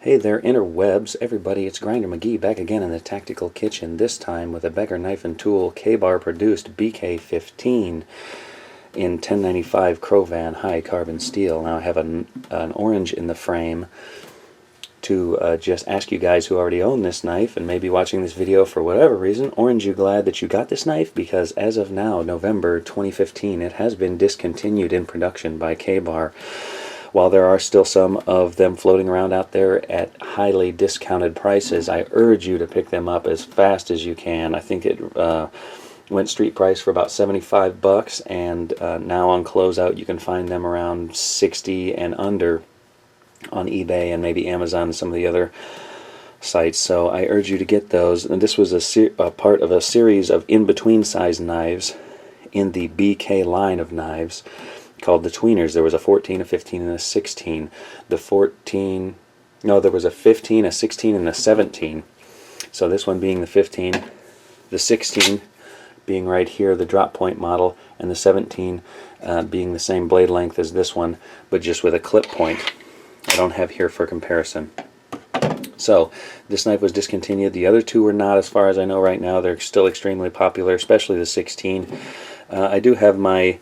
Hey there, interwebs, everybody, it's Grinder McGee back again in the tactical kitchen, this time with a Becker knife and tool Kabar produced BK15 in 1095 Cro-Van high carbon steel. Now I have an orange in the frame to just ask you guys who already own this knife and maybe watching this video for whatever reason, orange, you glad that you got this knife? Because as of now, November 2015, it has been discontinued in production by Kabar. While there are still some of them floating around out there at highly discounted prices, I urge you to pick them up as fast as you can. I think it went street price for about 75 bucks, and now on closeout you can find them around 60 and under on eBay and maybe Amazon and some of the other sites. So I urge you to get those. And this was a part of a series of in-between size knives in the BK line of knives called the tweeners. There was a 14, a 15, and a 16. There was a 15, a 16, and a 17. So this one being the 15, the 16 being right here, the drop point model, and the 17 being the same blade length as this one, but just with a clip point. I don't have here for comparison. So this knife was discontinued. The other two are not, as far as I know right now. They're still extremely popular, especially the 16. I do have my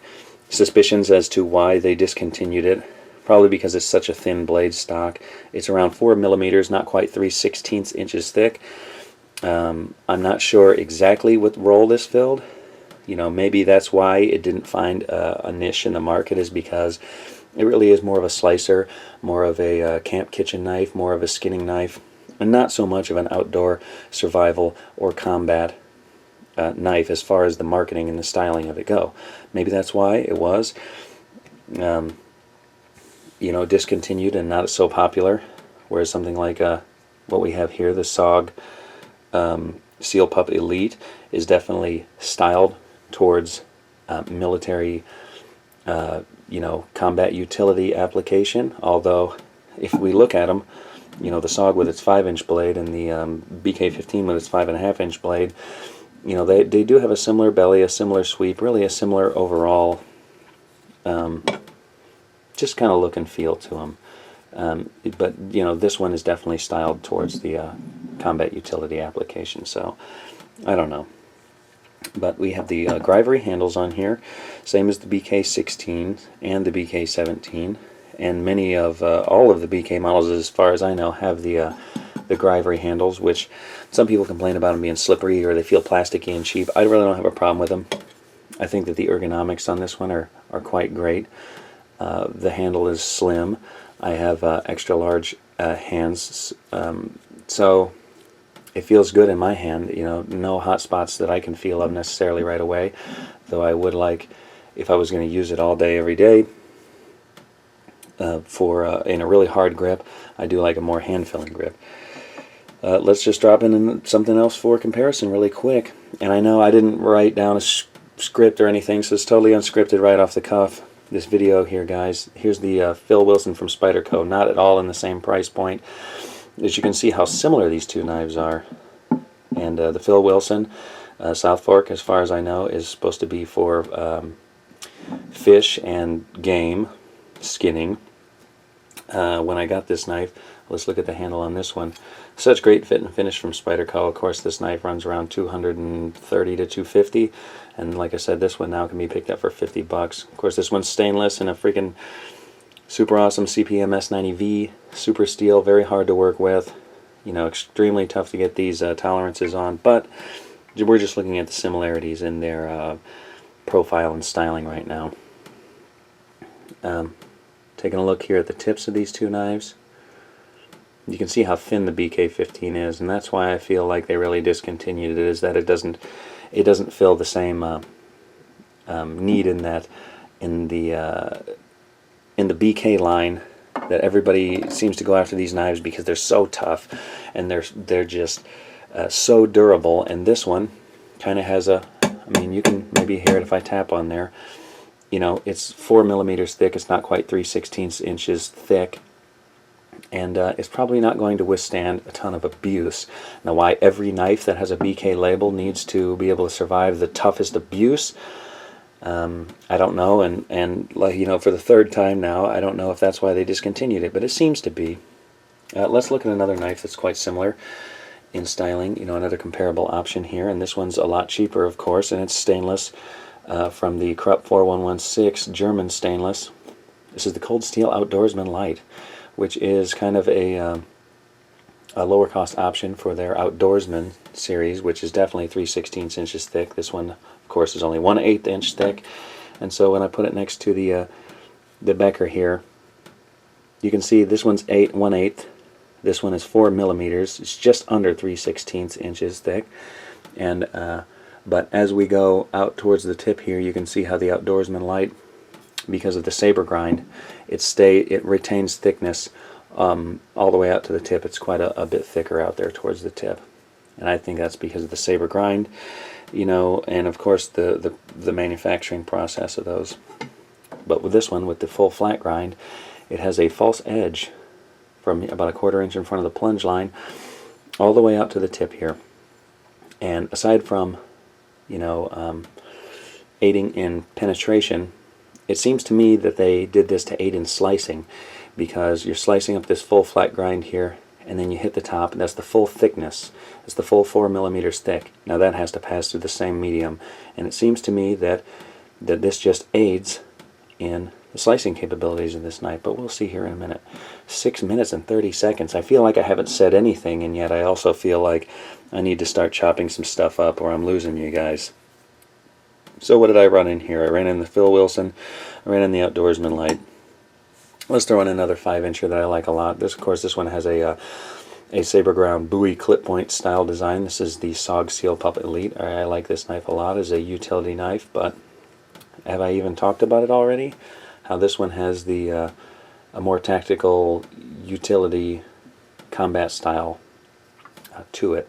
suspicions as to why they discontinued it. Probably because it's such a thin blade stock. It's around 4 millimeters, not quite 3/16 inches thick. I'm not sure exactly what role this filled. You know, maybe that's why it didn't find a niche in the market, is because it really is more of a slicer, more of a camp kitchen knife, more of a skinning knife, and not so much of an outdoor survival or combat knife as far as the marketing and the styling of it go. Maybe that's why it was discontinued and not so popular, whereas something like what we have here, the SOG Seal Pup Elite, is definitely styled towards military combat utility application. Although if we look at them, the SOG with its 5-inch blade and the BK15 with its 5.5-inch blade, they do have a similar belly, a similar sweep, really a similar overall just kind of look and feel to them. But this one is definitely styled towards the combat utility application, so I don't know. But we have the grivory handles on here, same as the BK16 and the BK17, and many of all of the BK models, as far as I know, have the grivory handles, which some people complain about them being slippery or they feel plasticky and cheap. I really don't have a problem with them. I think that the ergonomics on this one are quite great. The handle is slim. I have extra large hands, so it feels good in my hand. No hot spots that I can feel of necessarily right away, though I would like, if I was going to use it all day every day in a really hard grip, I do like a more hand-filling grip. Let's just drop in something else for comparison really quick. And I know I didn't write down a script or anything, so it's totally unscripted right off the cuff. This video here, guys. Here's the Phil Wilson from Spyderco, not at all in the same price point. As you can see how similar these two knives are. And the Phil Wilson South Fork, as far as I know, is supposed to be for fish and game skinning. When I got this knife, let's look at the handle on this one. Such great fit and finish from Spyderco. Of course, this knife runs around $230 to $250, and like I said, this one now can be picked up for 50 bucks. Of course, this one's stainless and a freaking super awesome CPM S90V, super steel, very hard to work with. Extremely tough to get these tolerances on, but we're just looking at the similarities in their profile and styling right now. Taking a look here at the tips of these two knives, you can see how thin the BK15 is, and that's why I feel like they really discontinued it, is that it doesn't fill the same need in the BK line, that everybody seems to go after these knives because they're so tough and they're just so durable. And this one kind of has you can maybe hear it if I tap on there. It's 4 millimeters thick. It's not quite 3/16 inches thick, and it's probably not going to withstand a ton of abuse. Now, why every knife that has a BK label needs to be able to survive the toughest abuse, I don't know, and like, for the third time now, I don't know if that's why they discontinued it, but it seems to be. Let's look at another knife that's quite similar in styling, you know, another comparable option here, and this one's a lot cheaper, of course, and it's stainless from the Krupp 4116 German stainless. This is the Cold Steel Outdoorsman Light, which is kind of a lower cost option for their Outdoorsman series, which is definitely 3/16 inches thick. This one, of course, is only 1/8 inch thick, and so when I put it next to the Becker here, you can see this one's 1/8. This one is 4 millimeters. It's just under 3/16 inches thick, and but as we go out towards the tip here, you can see how the Outdoorsman Light, because of the saber grind, it retains thickness all the way out to the tip. It's quite a bit thicker out there towards the tip, and I think that's because of the saber grind, you know, and of course the manufacturing process of those. But with this one, with the full flat grind, it has a false edge from about a 1/4 inch in front of the plunge line all the way out to the tip here. And aside from, you know, aiding in penetration, it seems to me that they did this to aid in slicing, because you're slicing up this full flat grind here, and then you hit the top, and that's the full thickness. It's the full 4 millimeters thick. Now that has to pass through the same medium, and it seems to me that this just aids in the slicing capabilities of this knife, but we'll see here in a minute. 6 minutes and 30 seconds. I feel like I haven't said anything, and yet I also feel like I need to start chopping some stuff up or I'm losing you guys. So what did I run in here? I ran in the Phil Wilson, I ran in the Outdoorsman Light. Let's throw in another 5-incher that I like a lot. This, of course, this one has a saber ground buoy clip point style design. This is the SOG Seal Pup Elite. I like this knife a lot as a utility knife, but have I even talked about it already? How this one has the a more tactical utility combat style to it,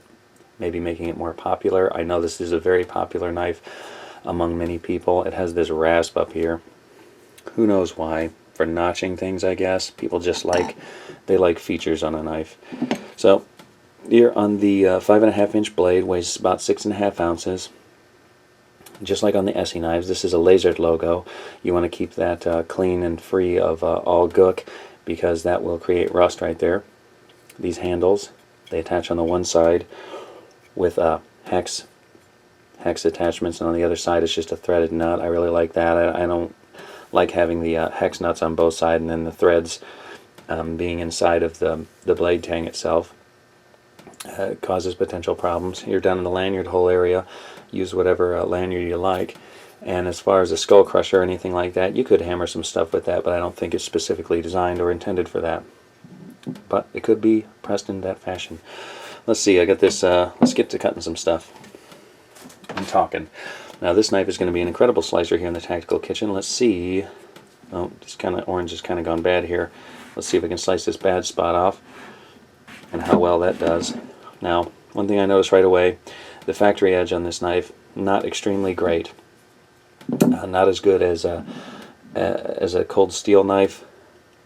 maybe making it more popular. I know this is a very popular knife among many people. It has this rasp up here. Who knows why? For notching things, I guess. People just like features on a knife. So here on the 5.5 inch blade, weighs about 6.5 ounces. Just like on the Essie knives, this is a lasered logo. You want to keep that clean and free of all gook, because that will create rust right there. These handles, they attach on the one side with hex attachments, and on the other side it's just a threaded nut. I really like that. I don't like having the hex nuts on both sides and then the threads being inside of the blade tang itself. It causes potential problems. You're down in the lanyard hole area, use whatever lanyard you like. And as far as a skull crusher or anything like that, you could hammer some stuff with that, but I don't think it's specifically designed or intended for that. But it could be pressed in that fashion. Let's see, I got this, let's get to cutting some stuff. I'm talking. Now this knife is going to be an incredible slicer here in the tactical kitchen. Let's see. Oh, this kind of orange has kind of gone bad here. Let's see if I can slice this bad spot off and how well that does. Now, one thing I noticed right away, the factory edge on this knife, not extremely great. Not as good as a cold steel knife.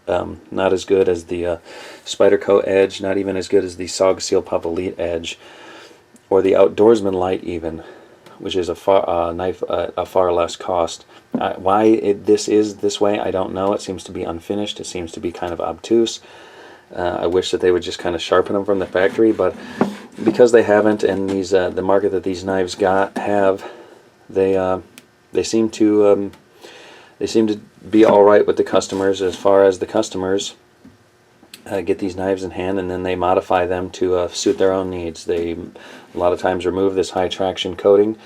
Not as good as the Spyderco edge. Not even as good as the SOG Seal Pup Elite edge, or the Outdoorsman Light even, which is a far less cost. Why this is this way, I don't know. It seems to be unfinished. It seems to be kind of obtuse. I wish that they would just kind of sharpen them from the factory, but because they haven't, and these the market that these knives have, they seem to be all right with the customers, as far as the customers get these knives in hand, and then they modify them to suit their own needs. They a lot of times remove this high traction coating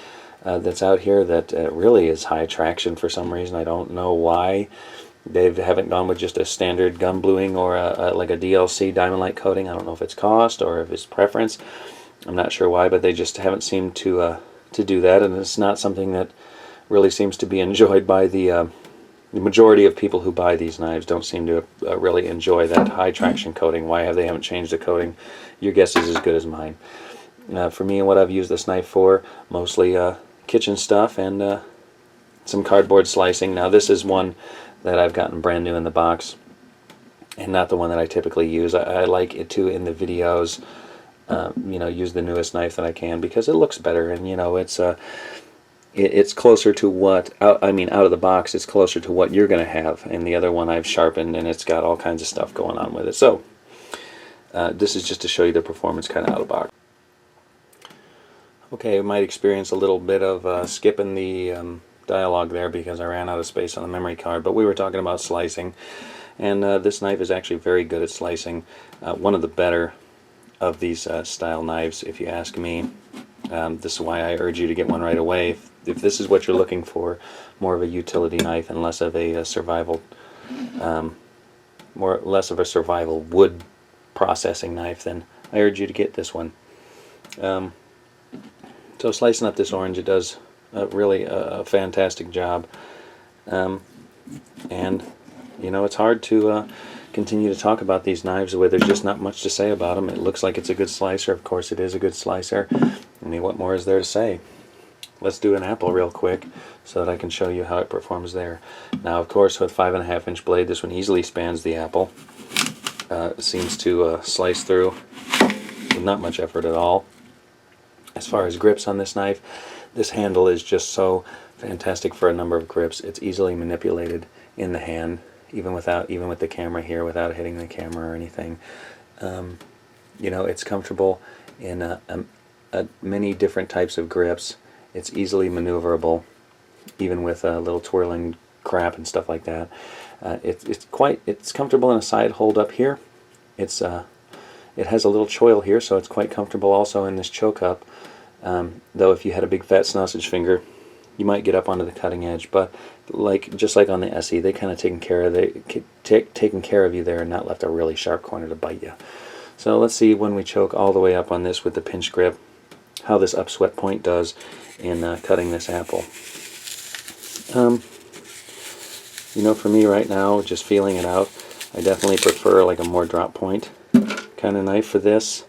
that's out here that really is high traction for some reason. I don't know why. They haven't gone with just a standard gun bluing or like a DLC diamond light coating. I don't know if it's cost or if it's preference. I'm not sure why, but they just haven't seemed to do that, and it's not something that really seems to be enjoyed by the majority of people who buy these knives. Don't seem to really enjoy that high traction coating. Why they haven't changed the coating? Your guess is as good as mine. For me, and what I've used this knife for, mostly kitchen stuff and some cardboard slicing. Now this is one that I've gotten brand new in the box, and not the one that I typically use. I like it to, in the videos, you know, use the newest knife that I can, because it looks better, and you know, it's closer to what, I mean, out of the box, it's closer to what you're going to have. And the other one I've sharpened, and it's got all kinds of stuff going on with it. So This is just to show you the performance kind of out of the box. Okay, I might experience a little bit of skipping the dialogue there because I ran out of space on the memory card, but we were talking about slicing, and this knife is actually very good at slicing. One of the better of these style knives, if you ask me. This is why I urge you to get one right away. If this is what you're looking for, more of a utility knife and less of a survival, less of a survival wood processing knife, then I urge you to get this one. So slicing up this orange, it does really a fantastic job, and you know, it's hard to continue to talk about these knives where there's just not much to say about them. It looks like it's a good slicer. Of course it is a good slicer. I mean, what more is there to say? Let's do an apple real quick so that I can show you how it performs there. Now, of course, with 5.5 inch blade, this one easily spans the apple. It seems to slice through with not much effort at all. As far as grips on this knife, this handle is just so fantastic for a number of grips. It's easily manipulated in the hand, even with the camera here, without hitting the camera or anything. You know, it's comfortable in many different types of grips. It's easily maneuverable, even with little twirling crap and stuff like that. It's comfortable in a side hold up here. It has a little choil here, so it's quite comfortable also in this choke up. Though if you had a big fat sausage finger, you might get up onto the cutting edge. But just like on the SE, they kind of taken care of you there and not left a really sharp corner to bite you. So let's see when we choke all the way up on this with the pinch grip, how this upswept point does in cutting this apple. You know, for me right now, just feeling it out, I definitely prefer like a more drop point kind of knife for this,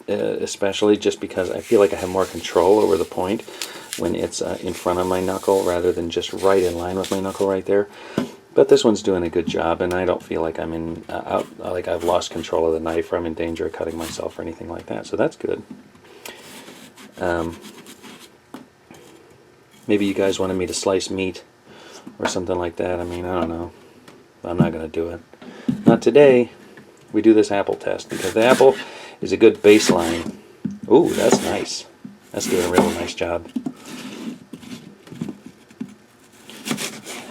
especially just because I feel like I have more control over the point when it's in front of my knuckle rather than just right in line with my knuckle right there. But this one's doing a good job, and I don't feel like I'm in like I've lost control of the knife or I'm in danger of cutting myself or anything like that. So that's good. Maybe you guys wanted me to slice meat or something like that. I mean, I don't know. I'm not going to do it. Not today. We do this apple test because the apple is a good baseline. Ooh, that's nice. That's doing a real nice job.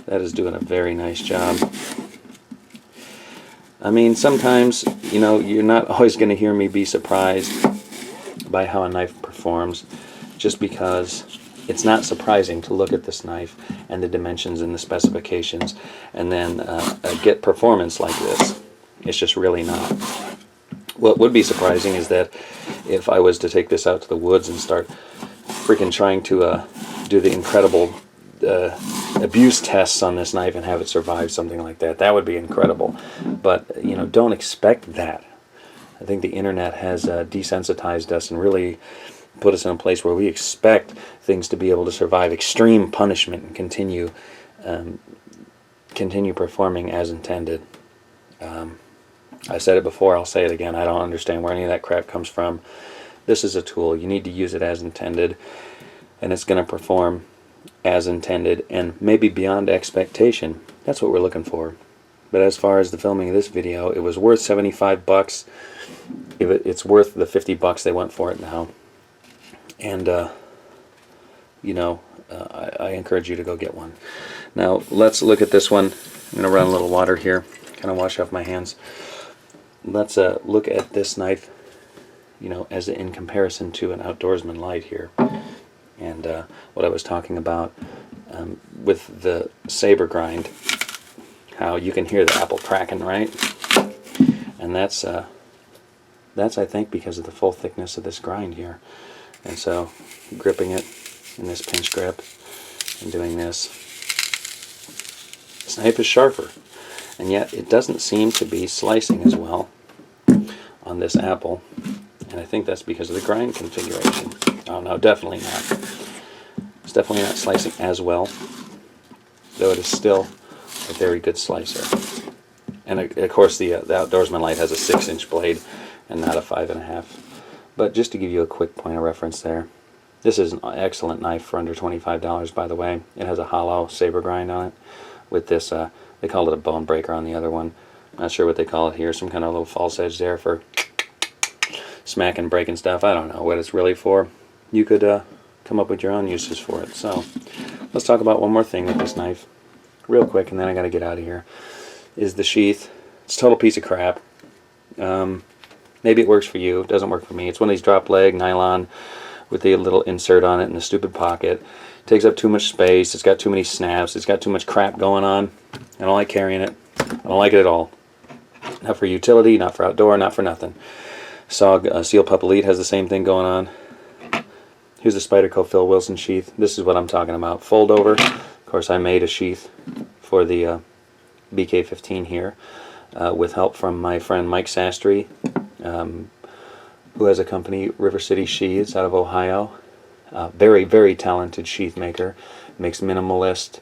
That is doing a very nice job. I mean, sometimes, you know, you're not always going to hear me be surprised by how a knife performs, just because it's not surprising to look at this knife and the dimensions and the specifications and then get performance like this. It's just really not. What would be surprising is that if I was to take this out to the woods and start freaking trying to do the incredible abuse tests on this knife and have it survive something like that, that would be incredible. But, you know, don't expect that. I think the internet has desensitized us and really put us in a place where we expect things to be able to survive extreme punishment and continue performing as intended. I said it before, I'll say it again. I don't understand where any of that crap comes from. This is a tool. You need to use it as intended, and it's going to perform as intended and maybe beyond expectation. That's what we're looking for. But as far as the filming of this video, it was worth 75 bucks. It's worth the 50 bucks they want for it now. And you know, I encourage you to go get one. Now let's look at this one. I'm going to run a little water here, kind of wash off my hands. Let's look at this knife, you know, as in comparison to an outdoorsman light here. And what I was talking about with the saber grind, how you can hear the apple cracking, right? And that's I think because of the full thickness of this grind here. And so gripping it in this pinch grip and doing this knife is sharper, and yet it doesn't seem to be slicing as well on this apple, and I think that's because of the grind configuration. Oh no, definitely not. It's definitely not slicing as well, though it is still a very good slicer. And of course the Outdoorsman Light has a 6-inch blade and not a 5.5. But just to give you a quick point of reference there, this is an excellent knife for under $25, by the way. It has a hollow saber grind on it with this, they called it a bone breaker on the other one. Not sure what they call it here. Some kind of little false edge there for smacking, breaking stuff. I don't know what it's really for. You could come up with your own uses for it. So let's talk about one more thing with this knife real quick, and then I got to get out of here. Is the sheath. It's a total piece of crap. Maybe it works for you. It doesn't work for me. It's one of these drop leg nylon with the little insert on it in the stupid pocket. It takes up too much space. It's got too many snaps. It's got too much crap going on. I don't like carrying it. I don't like it at all. Not for utility, not for outdoor, not for nothing. SOG Seal Pup Elite has the same thing going on. Here's the Spyderco Phil Wilson sheath. This is what I'm talking about. Fold over. Of course, I made a sheath for the BK15 here with help from my friend Mike Sastry, who has a company, River City Sheaths, out of Ohio. Very, very talented sheath maker. Makes minimalist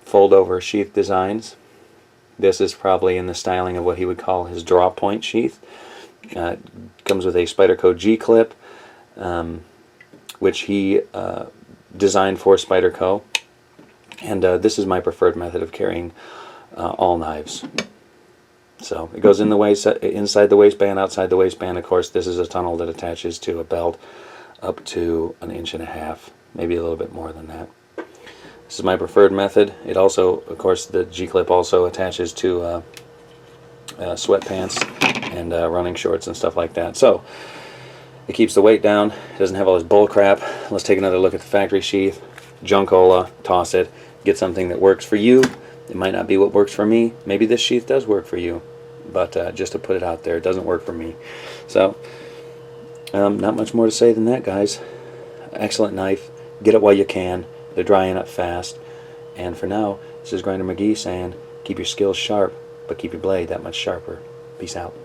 fold-over sheath designs. This is probably in the styling of what he would call his draw point sheath. Comes with a Spyderco G-clip, which he designed for Spyderco. And this is my preferred method of carrying all knives. So it goes in the inside the waistband, outside the waistband. Of course, this is a tunnel that attaches to a belt up to 1.5 inches, maybe a little bit more than that. This is my preferred method. It also, of course, the G-clip also attaches to sweatpants and running shorts and stuff like that. So it keeps the weight down. It doesn't have all this bull crap. Let's take another look at the factory sheath. Junkola, toss it. Get something that works for you. It might not be what works for me. Maybe this sheath does work for you, but just to put it out there, it doesn't work for me. So not much more to say than that, guys. Excellent knife. Get it while you can. They're drying up fast. And for now, this is Grinder McGee saying, keep your skills sharp, but keep your blade that much sharper. Peace out.